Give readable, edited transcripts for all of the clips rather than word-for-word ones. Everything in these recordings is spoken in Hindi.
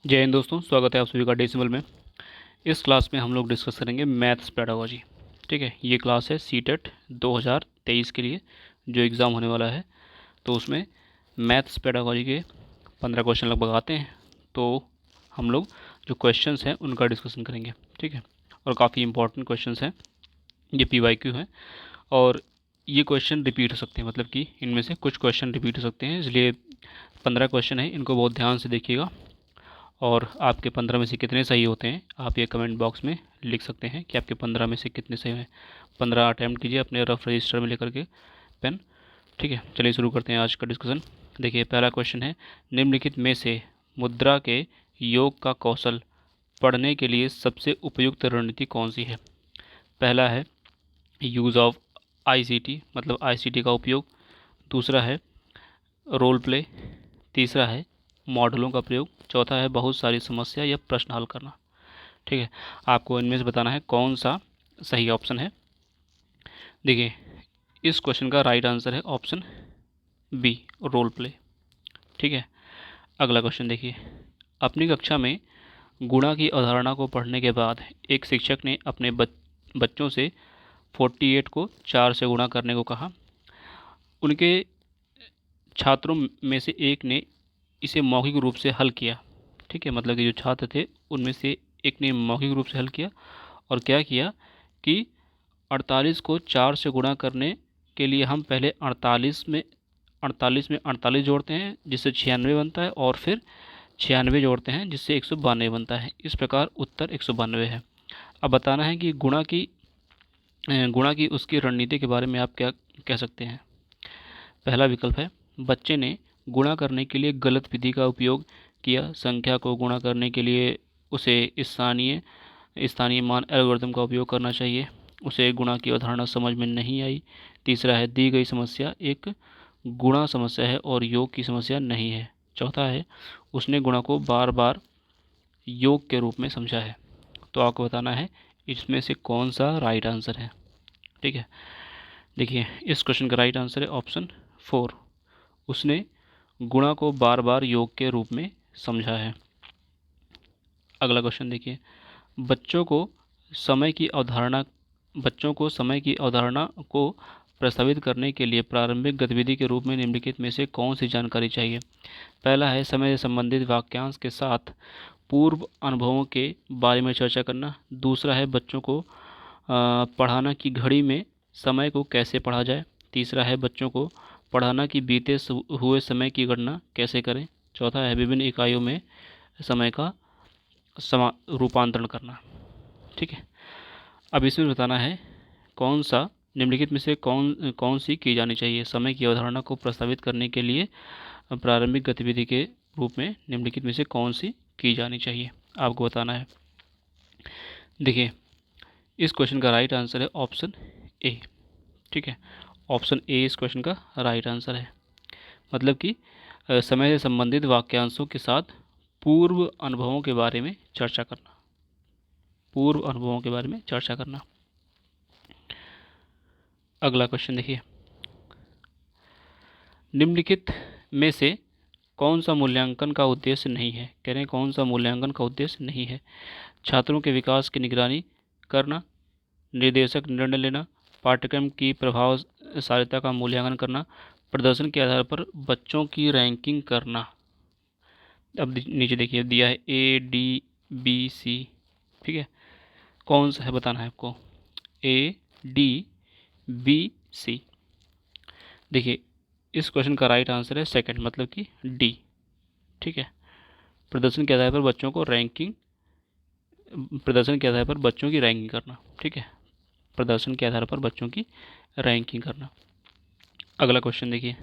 जय हिंद दोस्तों, स्वागत है आप सभी का डेसिमल में। इस क्लास में हम लोग डिस्कस करेंगे मैथ्स पेडागोजी। ठीक है, ये क्लास है सीटेट 2023 के लिए जो एग्ज़ाम होने वाला है। तो उसमें मैथ्स पेडागोजी के 15 क्वेश्चन लगभग आते हैं। तो हम लोग जो क्वेश्चंस हैं उनका डिस्कशन करेंगे। ठीक है, और काफ़ी इंपॉर्टेंट क्वेश्चंस हैं, ये PYQ है और ये क्वेश्चन रिपीट हो सकते हैं, मतलब कि इनमें से कुछ क्वेश्चन रिपीट हो सकते हैं, इसलिए 15 क्वेश्चन है, इनको बहुत ध्यान से देखिएगा। और आपके 15 में से कितने सही होते हैं आप ये कमेंट बॉक्स में लिख सकते हैं कि आपके 15 में से कितने सही हैं। 15 अटैम्प्ट कीजिए अपने रफ रजिस्टर में लेकर के पेन। ठीक है, चलिए शुरू करते हैं आज का डिस्कशन। देखिए, पहला क्वेश्चन है, निम्नलिखित में से मुद्रा के योग का कौशल पढ़ने के लिए सबसे उपयुक्त रणनीति कौन सी है। पहला है यूज़ ऑफ ICT, मतलब ICT का उपयोग। दूसरा है रोल प्ले। तीसरा है मॉडलों का प्रयोग। चौथा है बहुत सारी समस्या या प्रश्न हल करना। ठीक है, आपको इनमें से बताना है कौन सा सही ऑप्शन है। देखिए, इस क्वेश्चन का राइट आंसर है ऑप्शन बी, रोल प्ले। ठीक है, अगला क्वेश्चन देखिए, अपनी कक्षा में गुणा की अवधारणा को पढ़ने के बाद एक शिक्षक ने अपने बच्चों से 48 को 4 से गुणा करने को कहा। उनके छात्रों में से एक ने इसे मौखिक रूप से हल किया। ठीक है, मतलब कि जो छात्र थे उनमें से एक ने मौखिक रूप से हल किया और क्या किया कि 48 को 4 से गुणा करने के लिए हम पहले 48 में 48 जोड़ते हैं जिससे 96 बनता है, और फिर 96 जोड़ते हैं जिससे 192 बनता है। इस प्रकार उत्तर 192 है। अब बताना है कि गुणा की उसकी रणनीति के बारे में आप क्या कह सकते हैं। पहला विकल्प है, बच्चे ने गुणा करने के लिए गलत विधि का उपयोग किया। संख्या को गुणा करने के लिए उसे स्थानीय स्थानीय मान एल्गोरिथम का उपयोग करना चाहिए। उसे गुणा की अवधारणा समझ में नहीं आई। तीसरा है, दी गई समस्या एक गुणा समस्या है और योग की समस्या नहीं है। चौथा है, उसने गुणा को बार बार योग के रूप में समझा है। तो आपको बताना है इसमें से कौन सा राइट आंसर है। ठीक है, देखिए, इस क्वेश्चन का राइट आंसर है ऑप्शन 4, उसने गुणा को बार बार योग के रूप में समझा है। अगला क्वेश्चन देखिए, बच्चों को समय की अवधारणा बच्चों को समय की अवधारणा को प्रस्तावित करने के लिए प्रारंभिक गतिविधि के रूप में निम्नलिखित में से कौन सी जानकारी चाहिए। पहला है, समय से संबंधित वाक्यांश के साथ पूर्व अनुभवों के बारे में चर्चा करना। दूसरा है, बच्चों को पढ़ाना कि घड़ी में समय को कैसे पढ़ा जाए। तीसरा है, बच्चों को पढ़ाना कि बीते हुए समय की गणना कैसे करें। चौथा है, विभिन्न इकाइयों में समय का रूपांतरण करना। ठीक है, अब इसमें बताना है कौन सा निम्नलिखित में से कौन कौन सी की जानी चाहिए। समय की अवधारणा को प्रस्तावित करने के लिए प्रारंभिक गतिविधि के रूप में निम्नलिखित में से कौन सी की जानी चाहिए, आपको बताना है। देखिए, इस क्वेश्चन का राइट आंसर है ऑप्शन ए। ठीक है, ऑप्शन ए इस क्वेश्चन का राइट आंसर है, मतलब कि समय से संबंधित वाक्यांशों के साथ पूर्व अनुभवों के बारे में चर्चा करना। पूर्व अनुभवों के बारे में चर्चा करना। अगला क्वेश्चन देखिए, निम्नलिखित में से कौन सा मूल्यांकन का उद्देश्य नहीं है। कह रहे हैं कौन सा मूल्यांकन का उद्देश्य नहीं है। छात्रों के विकास की निगरानी करना, निर्देशक निर्णय लेना, पाठ्यक्रम की प्रभावशीलता का मूल्यांकन करना, प्रदर्शन के आधार पर बच्चों की रैंकिंग करना। अब नीचे देखिए दिया है ADBC। ठीक है, कौन सा है बताना है आपको, ADBC। देखिए, इस क्वेश्चन का राइट आंसर है सेकंड, मतलब कि डी। ठीक है, प्रदर्शन के आधार पर बच्चों की रैंकिंग करना। ठीक है, प्रदर्शन के आधार पर बच्चों की रैंकिंग करना। अगला क्वेश्चन देखिए,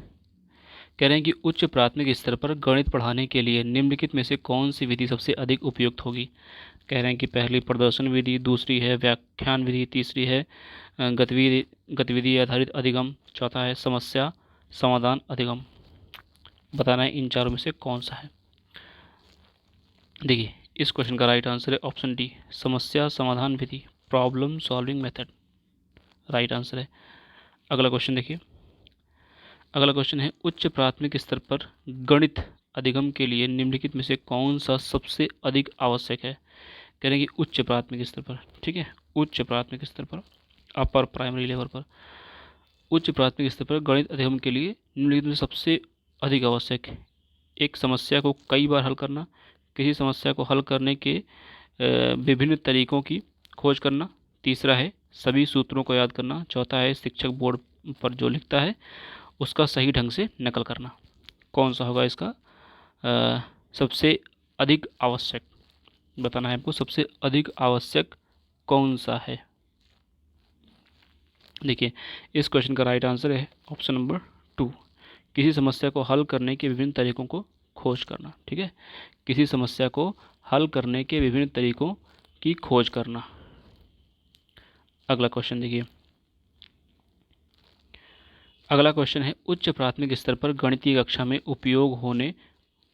कह रहे हैं कि उच्च प्राथमिक स्तर पर गणित पढ़ाने के लिए निम्नलिखित में से कौन सी विधि सबसे अधिक उपयुक्त होगी। कह रहे हैं कि पहली प्रदर्शन विधि, दूसरी है व्याख्यान विधि, तीसरी है गतिविधि आधारित अधिगम, चौथा है समस्या समाधान अधिगम। बताना है इन चारों में से कौन सा है। देखिए, इस क्वेश्चन का राइट आंसर है ऑप्शन डी, समस्या समाधान विधि, problem solving method, right answer है। अगला क्वेश्चन देखिए, अगला क्वेश्चन है, उच्च प्राथमिक स्तर पर गणित अधिगम के लिए निम्नलिखित में से कौन सा सबसे अधिक आवश्यक है? कह रहे हैं कि उच्च प्राथमिक स्तर पर, ठीक है, उच्च प्राथमिक स्तर पर, अपर प्राइमरी लेवल पर, उच्च प्राथमिक स्तर पर गणित अधिगम के लिए निम्नलिखित में सबसे अधिक आवश्यक है। एक समस्या को कई बार हल करना, किसी समस्या को हल करने के विभिन्न तरीकों की खोज करना, तीसरा है सभी सूत्रों को याद करना, चौथा है शिक्षक बोर्ड पर जो लिखता है उसका सही ढंग से नकल करना। कौन सा होगा इसका सबसे अधिक आवश्यक? बताना है आपको सबसे अधिक आवश्यक कौन सा है। देखिए, इस क्वेश्चन का राइट आंसर है ऑप्शन नंबर 2, किसी समस्या को हल करने के विभिन्न तरीकों को खोज करना। ठीक है, किसी समस्या को हल करने के विभिन्न तरीकों की खोज करना। अगला क्वेश्चन देखिए, अगला क्वेश्चन है उच्च प्राथमिक स्तर पर गणितीय कक्षा में उपयोग होने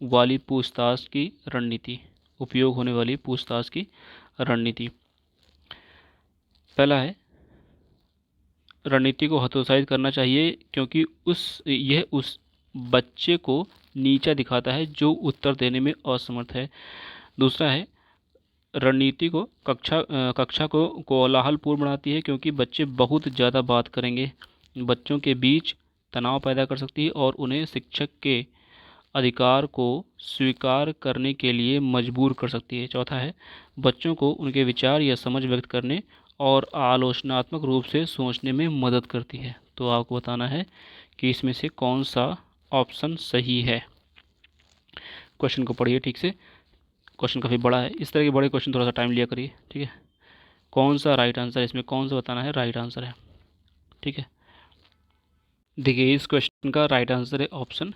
वाली पूछताछ की रणनीति। उपयोग होने वाली पूछताछ की रणनीति। पहला है रणनीति को हतोत्साहित करना चाहिए क्योंकि यह उस बच्चे को नीचा दिखाता है जो उत्तर देने में असमर्थ है। दूसरा है रणनीति को कक्षा को कोलाहलपूर्ण बनाती है क्योंकि बच्चे बहुत ज़्यादा बात करेंगे, बच्चों के बीच तनाव पैदा कर सकती है और उन्हें शिक्षक के अधिकार को स्वीकार करने के लिए मजबूर कर सकती है। चौथा है बच्चों को उनके विचार या समझ व्यक्त करने और आलोचनात्मक रूप से सोचने में मदद करती है। तो आपको बताना है कि इसमें से कौन सा ऑप्शन सही है। क्वेश्चन को पढ़िए ठीक से, क्वेश्चन काफ़ी बड़ा है, इस तरह के बड़े क्वेश्चन थोड़ा सा टाइम लिया करिए। ठीक है, कौन सा राइट आंसर है इसमें, कौन सा बताना है राइट आंसर है। ठीक है, देखिए इस क्वेश्चन का राइट आंसर है ऑप्शन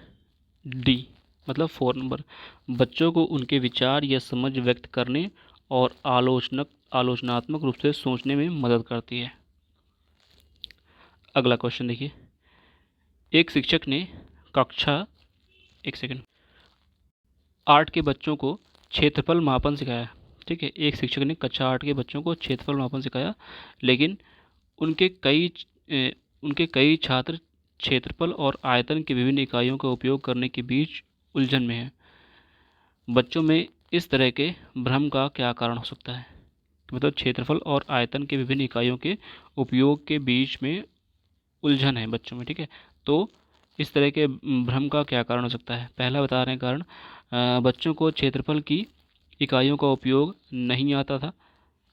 डी, मतलब 4 नंबर, बच्चों को उनके विचार या समझ व्यक्त करने और आलोचनात्मक रूप से सोचने में मदद करती है। अगला क्वेश्चन देखिए, एक शिक्षक ने कक्षा 8 के बच्चों को क्षेत्रफल मापन सिखाया। ठीक है, एक शिक्षक ने कक्षा 8 के बच्चों को क्षेत्रफल मापन सिखाया, लेकिन उनके कई छात्र क्षेत्रफल और आयतन की विभिन्न इकाइयों का उपयोग करने के बीच उलझन में हैं। बच्चों में इस तरह के भ्रम का क्या कारण हो सकता है? मतलब क्षेत्रफल और आयतन के विभिन्न इकाइयों के उपयोग के बीच में उलझन है बच्चों में। ठीक है, तो इस तरह के भ्रम का क्या कारण हो सकता है? पहला बता रहे हैं कारण, बच्चों को क्षेत्रफल की इकाइयों का उपयोग नहीं आता था,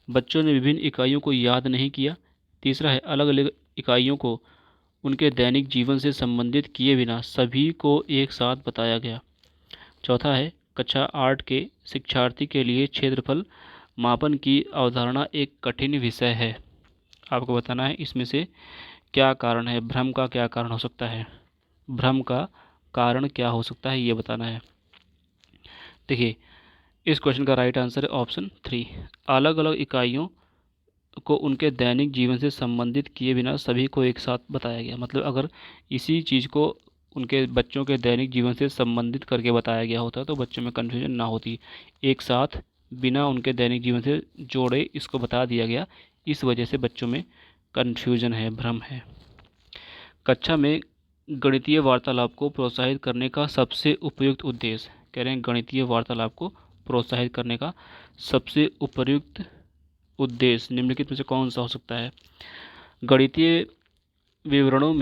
बच्चों ने विभिन्न इकाइयों को याद नहीं किया। तीसरा है अलग अलग इकाइयों को उनके दैनिक जीवन से संबंधित किए बिना सभी को एक साथ बताया गया। चौथा है कक्षा 8 के शिक्षार्थी के लिए क्षेत्रफल मापन की अवधारणा एक कठिन विषय है। आपको बताना है इसमें से क्या कारण है, भ्रम का क्या कारण हो सकता है, भ्रम का कारण क्या हो सकता है ये बताना है। देखिए इस क्वेश्चन का राइट आंसर है ऑप्शन 3, अलग अलग इकाइयों को उनके दैनिक जीवन से संबंधित किए बिना सभी को एक साथ बताया गया। मतलब अगर इसी चीज़ को उनके बच्चों के दैनिक जीवन से संबंधित करके बताया गया होता तो बच्चों में कन्फ्यूजन ना होती, एक साथ बिना उनके दैनिक जीवन से जोड़े इसको बता दिया गया, इस वजह से बच्चों में कन्फ्यूजन है, भ्रम है। कक्षा में गणितीय वार्तालाप को प्रोत्साहित करने का सबसे उपयुक्त उद्देश्य, कह रहे हैं गणितीय वार्तालाप को प्रोत्साहित करने का सबसे उपयुक्त उद्देश्य निम्नलिखित में से कौन सा हो सकता है? गणितीय विवरणों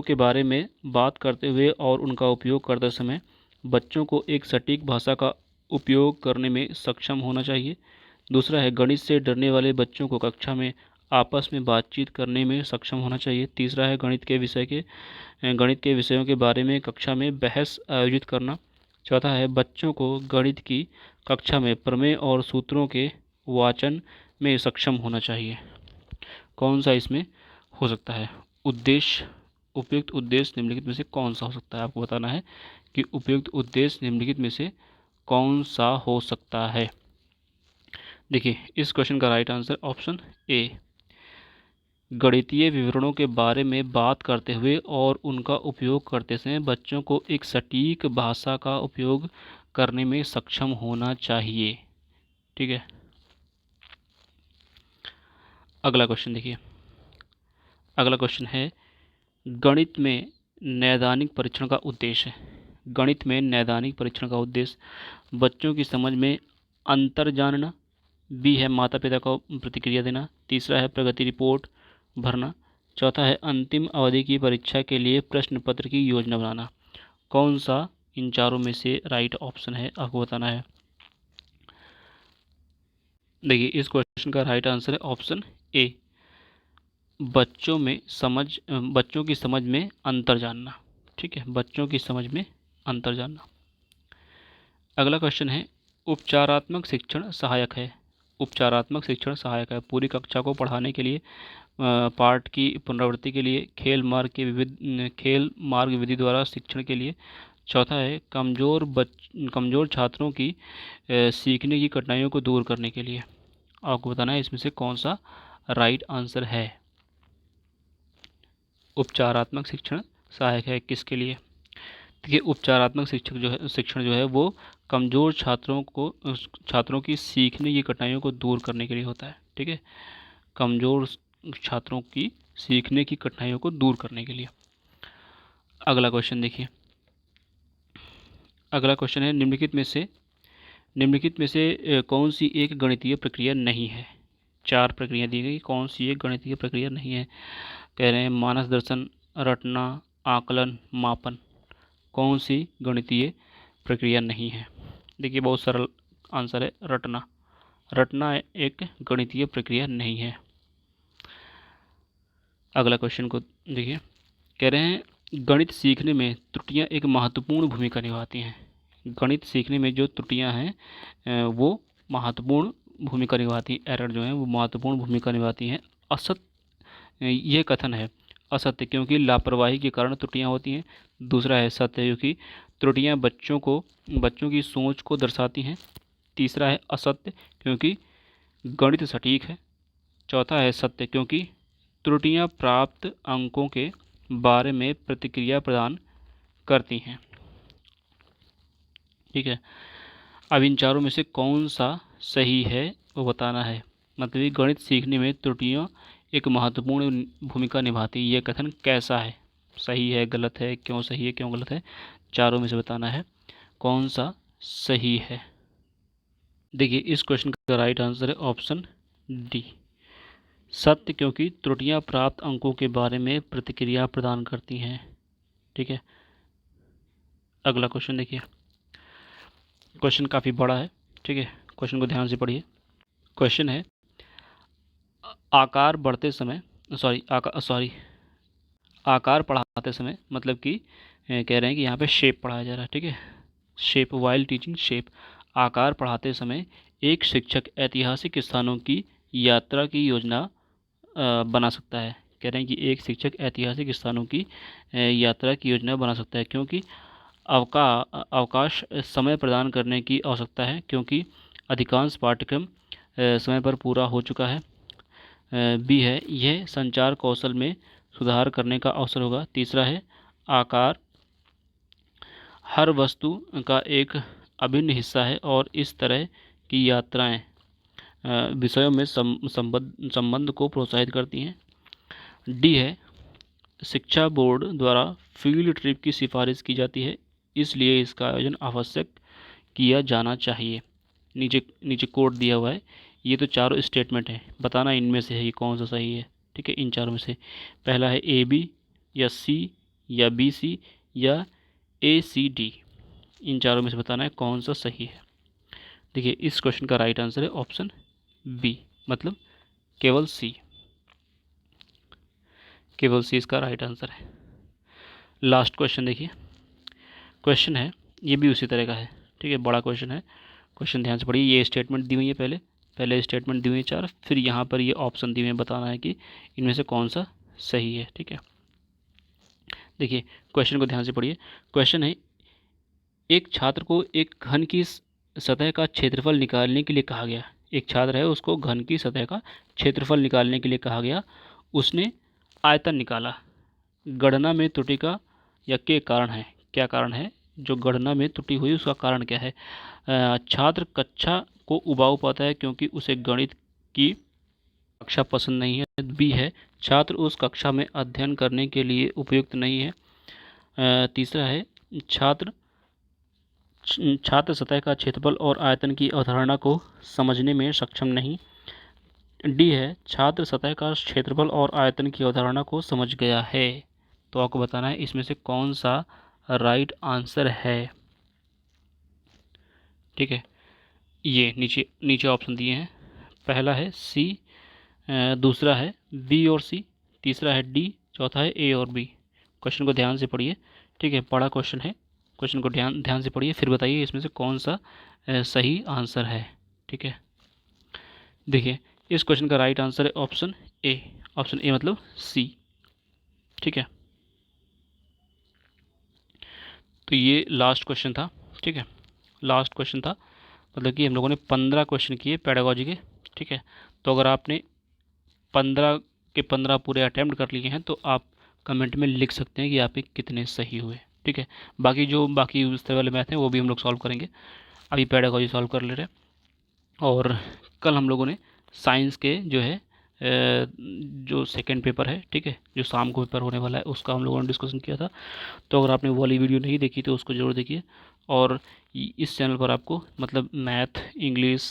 के बारे में बात करते हुए और उनका उपयोग करते समय बच्चों को एक सटीक भाषा का उपयोग करने में सक्षम होना चाहिए। दूसरा है गणित से डरने वाले बच्चों को कक्षा में आपस में बातचीत करने में सक्षम होना चाहिए। तीसरा है गणित के विषयों के बारे में कक्षा में बहस आयोजित करना। चौथा है बच्चों को गणित की कक्षा में प्रमेय और सूत्रों के वाचन में सक्षम होना चाहिए। कौन सा इसमें हो सकता है उद्देश्य, उपयुक्त उद्देश्य निम्नलिखित में से कौन सा हो सकता है? आपको बताना है कि उपयुक्त उद्देश्य निम्नलिखित में से कौन सा हो सकता है। देखिए इस क्वेश्चन का राइट आंसर ऑप्शन ए, गणितीय विवरणों के बारे में बात करते हुए और उनका उपयोग करते समय बच्चों को एक सटीक भाषा का उपयोग करने में सक्षम होना चाहिए। ठीक है, अगला क्वेश्चन देखिए, अगला क्वेश्चन है गणित में नैदानिक परीक्षण का उद्देश्य। गणित में नैदानिक परीक्षण का उद्देश्य बच्चों की समझ में अंतर जानना। बी है माता पिता को प्रतिक्रिया देना। तीसरा है प्रगति रिपोर्ट भरना। चौथा है अंतिम अवधि की परीक्षा के लिए प्रश्न पत्र की योजना बनाना। कौन सा इन चारों में से राइट ऑप्शन है, आपको बताना है। देखिए, इस क्वेश्चन का राइट आंसर है ऑप्शन ए, बच्चों की समझ में अंतर जानना। ठीक है, बच्चों की समझ में अंतर जानना। अगला क्वेश्चन है उपचारात्मक शिक्षण सहायक है। उपचारात्मक शिक्षण सहायक है पूरी कक्षा को पढ़ाने के लिए, पाठ की पुनरावृत्ति के लिए, खेल मार्ग विधि द्वारा शिक्षण के लिए। चौथा है कमज़ोर छात्रों की सीखने की कठिनाइयों को दूर करने के लिए। आपको बताना है इसमें से कौन सा राइट आंसर है। उपचारात्मक शिक्षण सहायक है किसके लिए? देखिए, उपचारात्मक शिक्षण जो है वो कमज़ोर छात्रों की सीखने की कठिनाइयों को दूर करने के लिए होता है। ठीक है, कमज़ोर छात्रों की सीखने की कठिनाइयों को दूर करने के लिए। अगला क्वेश्चन देखिए, अगला क्वेश्चन है निम्नलिखित में से कौन सी एक गणितीय प्रक्रिया नहीं है। 4 प्रक्रिया दी गई, कौन सी एक गणितीय प्रक्रिया नहीं है। कह रहे हैं मानस दर्शन, रटना, आकलन, मापन। कौन सी गणितीय प्रक्रिया नहीं है? देखिए, बहुत सरल आंसर है रटना। रटना एक गणितीय प्रक्रिया नहीं है। अगला क्वेश्चन को देखिए, कह रहे हैं गणित सीखने में त्रुटियां एक महत्वपूर्ण भूमिका निभाती हैं। गणित सीखने में जो त्रुटियां हैं वो महत्वपूर्ण भूमिका निभाती हैं, एरर जो है वो महत्वपूर्ण भूमिका निभाती हैं। ये कथन है असत्य, क्योंकि लापरवाही के कारण त्रुटियां होती हैं। दूसरा है सत्य, क्योंकि त्रुटियां बच्चों की सोच को दर्शाती हैं। तीसरा है असत्य, क्योंकि गणित सटीक है। चौथा है सत्य, क्योंकि त्रुटियां प्राप्त अंकों के बारे में प्रतिक्रिया प्रदान करती हैं। ठीक है, अब इन चारों में से कौन सा सही है वो बताना है। मतलब गणित सीखने में त्रुटियां एक महत्वपूर्ण भूमिका निभाती है, ये कथन कैसा है, सही है, गलत है, क्यों सही है, क्यों गलत है, चारों में से बताना है कौन सा सही है। देखिए, इस क्वेश्चन का राइट आंसर है ऑप्शन डी, सत्य, क्योंकि त्रुटियां प्राप्त अंकों के बारे में प्रतिक्रिया प्रदान करती हैं। ठीक है, अगला क्वेश्चन देखिए, क्वेश्चन काफ़ी बड़ा है। ठीक है, क्वेश्चन को ध्यान से पढ़िए। क्वेश्चन है आकार बढ़ते समय आकार पढ़ाते समय, मतलब कि कह रहे हैं कि यहाँ पे शेप पढ़ाया जा रहा है। ठीक है, शेप, वाइल टीचिंग शेप। आकार पढ़ाते समय एक शिक्षक ऐतिहासिक स्थानों की यात्रा की योजना बना सकता है। कह रहे हैं कि एक शिक्षक ऐतिहासिक स्थानों की यात्रा की योजना बना सकता है, क्योंकि अवकाश समय प्रदान करने की आवश्यकता है, क्योंकि अधिकांश पाठ्यक्रम समय पर पूरा हो चुका है। बी है यह संचार कौशल में सुधार करने का अवसर होगा। तीसरा है आकार हर वस्तु का एक अभिन्न हिस्सा है और इस तरह की यात्राएं विषयों में संबंध को प्रोत्साहित करती हैं। डी है शिक्षा बोर्ड द्वारा फील्ड ट्रिप की सिफारिश की जाती है, इसलिए इसका आयोजन आवश्यक किया जाना चाहिए। नीचे कोड दिया हुआ है। ये तो चारों स्टेटमेंट हैं, बताना इनमें से है ये कौन सा सही है। ठीक है, इन चारों में से पहला है ए बी या सी या बी सी या ए सी डी। इन चारों में से बताना है कौन सा सही है। देखिए, इस क्वेश्चन का राइट आंसर है ऑप्शन बी, मतलब केवल सी। केवल सी इसका राइट आंसर है। लास्ट क्वेश्चन देखिए, क्वेश्चन है ये भी उसी तरह का है। ठीक है, बड़ा क्वेश्चन है। क्वेश्चन ध्यान से पढ़िए। ये स्टेटमेंट दी हुई है, पहले स्टेटमेंट दी हुई है 4, फिर यहाँ पर ये ऑप्शन दिए हुए हैं, बताना है कि इनमें से कौन सा सही है। ठीक है, देखिए क्वेश्चन को ध्यान से पढ़िए। क्वेश्चन है एक छात्र को एक घन की सतह का क्षेत्रफल निकालने के लिए कहा गया। एक छात्र है, उसको घन की सतह का क्षेत्रफल निकालने के लिए कहा गया। उसने आयतन निकाला। गणना में त्रुटि का या के कारण है, क्या कारण है जो गणना में त्रुटि हुई, उसका कारण क्या है? छात्र कक्षा को उबाऊ पाता है क्योंकि उसे गणित की कक्षा पसंद नहीं है। बी है छात्र उस कक्षा में अध्ययन करने के लिए उपयुक्त नहीं है। तीसरा है छात्र छात्र सतह का क्षेत्रफल और आयतन की अवधारणा को समझने में सक्षम नहीं। डी है, छात्र सतह का क्षेत्रफल और आयतन की अवधारणा को समझ गया है। तो आपको बताना है इसमें से कौन सा राइट आंसर है। ठीक है, ये नीचे नीचे ऑप्शन दिए हैं। पहला है सी, दूसरा है बी और सी, तीसरा है डी, चौथा है ए और बी। क्वेश्चन को ध्यान से पढ़िए। ठीक है, बड़ा क्वेश्चन है, क्वेश्चन को ध्यान ध्यान से पढ़िए, फिर बताइए इसमें से कौन सा सही आंसर है। ठीक है, देखिए इस क्वेश्चन का राइट आंसर है ऑप्शन ए। ऑप्शन ए मतलब सी। ठीक है, तो ये लास्ट क्वेश्चन था। ठीक है, लास्ट क्वेश्चन था, मतलब कि हम लोगों ने 15 क्वेश्चन किए पेडागोजी के। ठीक है, तो अगर आपने 15 के 15 पूरे अटैम्प्ट कर लिए हैं तो आप कमेंट में लिख सकते हैं कि आपके कितने सही हुए। ठीक है, बाकी उस तरह वाले मैथ हैं वो भी हम लोग सॉल्व करेंगे, अभी पेडागोजी सॉल्व कर ले रहे हैं। और कल हम लोगों ने साइंस के जो है जो सेकंड पेपर है, ठीक है, जो शाम को पेपर होने वाला है, उसका हम लोगों ने डिस्कशन किया था। तो अगर आपने वो वाली वीडियो नहीं देखी तो उसको ज़रूर देखिए। और इस चैनल पर आपको मतलब मैथ, इंग्लिश,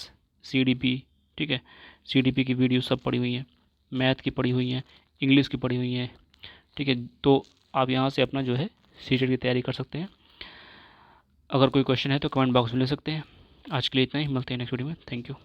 सीडीपी, ठीक है, सीडीपी की वीडियो सब पड़ी हुई हैं, मैथ की पड़ी हुई हैं, इंग्लिश की पड़ी हुई हैं। ठीक है, तो आप यहाँ से अपना जो है सीटेट की तैयारी कर सकते हैं। अगर कोई क्वेश्चन है तो कमेंट बॉक्स में ले सकते हैं। आज के लिए इतना ही, मिलते हैं नेक्स्ट वीडियो में। Thank you.